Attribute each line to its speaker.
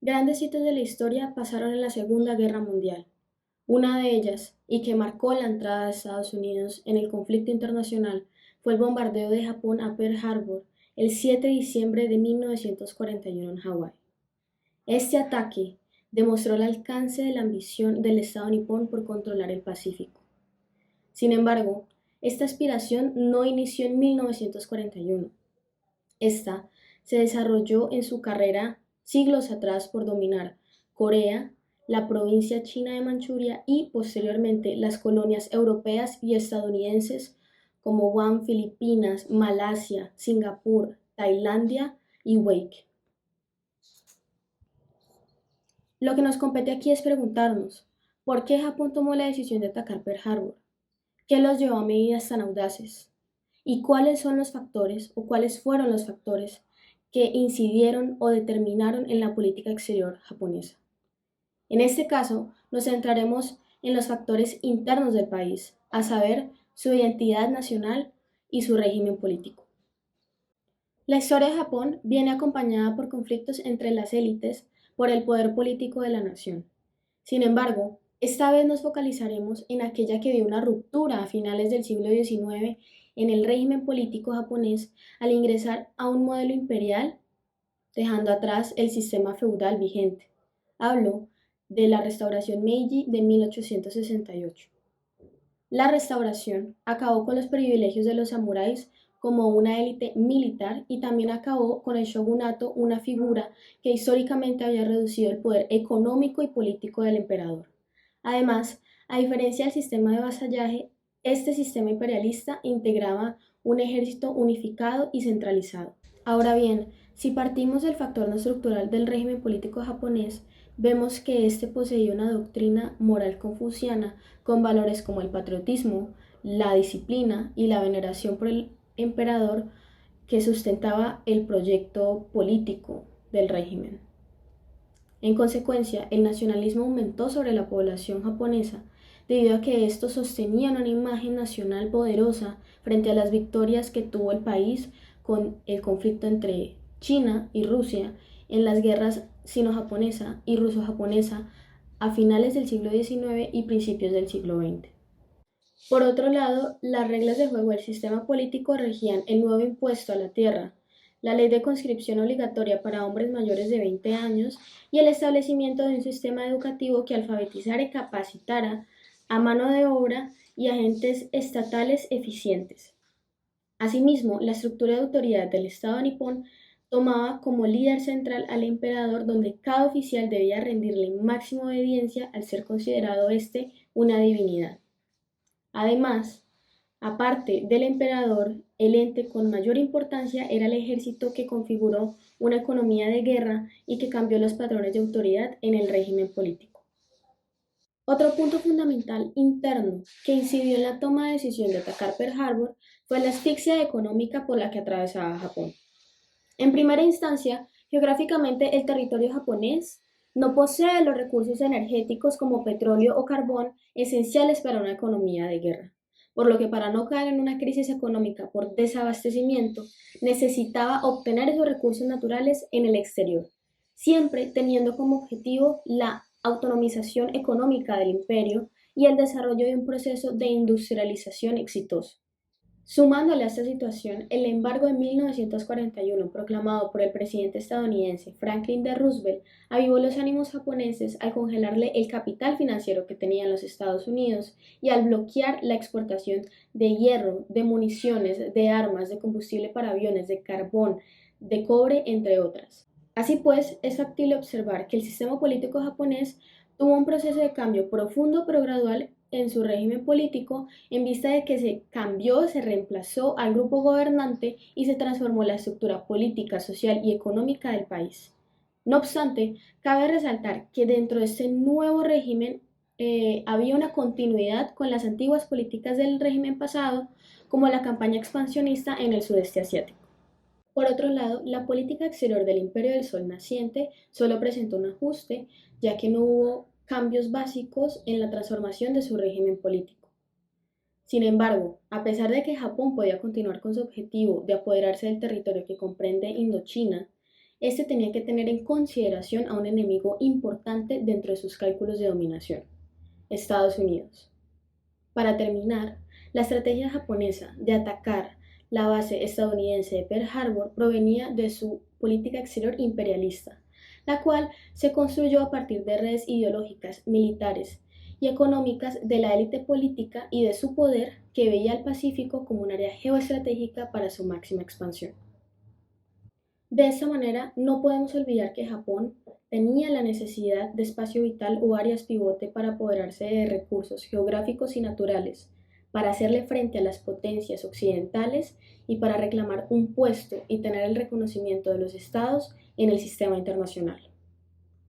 Speaker 1: Grandes hitos de la historia pasaron en la Segunda Guerra Mundial. Una de ellas, y que marcó la entrada de Estados Unidos en el conflicto internacional, fue el bombardeo de Japón a Pearl Harbor el 7 de diciembre de 1941 en Hawái. Este ataque demostró el alcance de la ambición del Estado nipón por controlar el Pacífico. Sin embargo, esta aspiración no inició en 1941. Esta se desarrolló en su carrera siglos atrás por dominar Corea, la provincia china de Manchuria y posteriormente las colonias europeas y estadounidenses como Guam, Filipinas, Malasia, Singapur, Tailandia y Wake. Lo que nos compete aquí es preguntarnos, ¿por qué Japón tomó la decisión de atacar Pearl Harbor? ¿Qué los llevó a medidas tan audaces? ¿Y cuáles son los factores o cuáles fueron los factores que incidieron o determinaron en la política exterior japonesa? En este caso, nos centraremos en los factores internos del país, a saber, su identidad nacional y su régimen político. La historia de Japón viene acompañada por conflictos entre las élites por el poder político de la nación. Sin embargo, esta vez nos focalizaremos en aquella que vio una ruptura a finales del siglo XIX en el régimen político japonés al ingresar a un modelo imperial, dejando atrás el sistema feudal vigente. Hablo de la restauración Meiji de 1868. La restauración acabó con los privilegios de los samuráis como una élite militar y también acabó con el shogunato, una figura que históricamente había reducido el poder económico y político del emperador. Además, a diferencia del sistema de vasallaje, este sistema imperialista integraba un ejército unificado y centralizado. Ahora bien, si partimos del factor no estructural del régimen político japonés, vemos que éste poseía una doctrina moral confuciana con valores como el patriotismo, la disciplina y la veneración por el emperador que sustentaba el proyecto político del régimen. En consecuencia, el nacionalismo aumentó sobre la población japonesa debido a que estos sostenían una imagen nacional poderosa frente a las victorias que tuvo el país con el conflicto entre China y Rusia en las guerras sino-japonesa y ruso-japonesa a finales del siglo XIX y principios del siglo XX. Por otro lado, las reglas de juego del sistema político regían el nuevo impuesto a la tierra, la ley de conscripción obligatoria para hombres mayores de 20 años y el establecimiento de un sistema educativo que alfabetizara y capacitara a mano de obra y agentes estatales eficientes. Asimismo, la estructura de autoridad del Estado nipón tomaba como líder central al emperador, donde cada oficial debía rendirle máxima obediencia al ser considerado éste una divinidad. Además, aparte del emperador, el ente con mayor importancia era el ejército, que configuró una economía de guerra y que cambió los patrones de autoridad en el régimen político. Otro punto fundamental interno que incidió en la toma de decisión de atacar Pearl Harbor fue la asfixia económica por la que atravesaba Japón. En primera instancia, geográficamente el territorio japonés no posee los recursos energéticos como petróleo o carbón esenciales para una economía de guerra, por lo que para no caer en una crisis económica por desabastecimiento, necesitaba obtener esos recursos naturales en el exterior, siempre teniendo como objetivo la autonomización económica del imperio y el desarrollo de un proceso de industrialización exitoso. Sumándole a esta situación, el embargo de 1941 proclamado por el presidente estadounidense Franklin D. Roosevelt avivó los ánimos japoneses al congelarle el capital financiero que tenían los Estados Unidos y al bloquear la exportación de hierro, de municiones, de armas, de combustible para aviones, de carbón, de cobre, entre otras. Así pues, es factible observar que el sistema político japonés tuvo un proceso de cambio profundo pero gradual en su régimen político, en vista de que se cambió, se reemplazó al grupo gobernante y se transformó la estructura política, social y económica del país. No obstante, cabe resaltar que dentro de este nuevo régimen había una continuidad con las antiguas políticas del régimen pasado, como la campaña expansionista en el sudeste asiático. Por otro lado, la política exterior del Imperio del Sol naciente solo presentó un ajuste, ya que no hubo cambios básicos en la transformación de su régimen político. Sin embargo, a pesar de que Japón podía continuar con su objetivo de apoderarse del territorio que comprende Indochina, Este tenía que tener en consideración a un enemigo importante dentro de sus cálculos de dominación, Estados Unidos. Para terminar, la estrategia japonesa de atacar la base estadounidense de Pearl Harbor provenía de su política exterior imperialista, la cual se construyó a partir de redes ideológicas, militares y económicas de la élite política y de su poder que veía al Pacífico como un área geoestratégica para su máxima expansión. De esta manera, no podemos olvidar que Japón tenía la necesidad de espacio vital o áreas pivote para apoderarse de recursos geográficos y naturales, para hacerle frente a las potencias occidentales y para reclamar un puesto y tener el reconocimiento de los estados en el sistema internacional.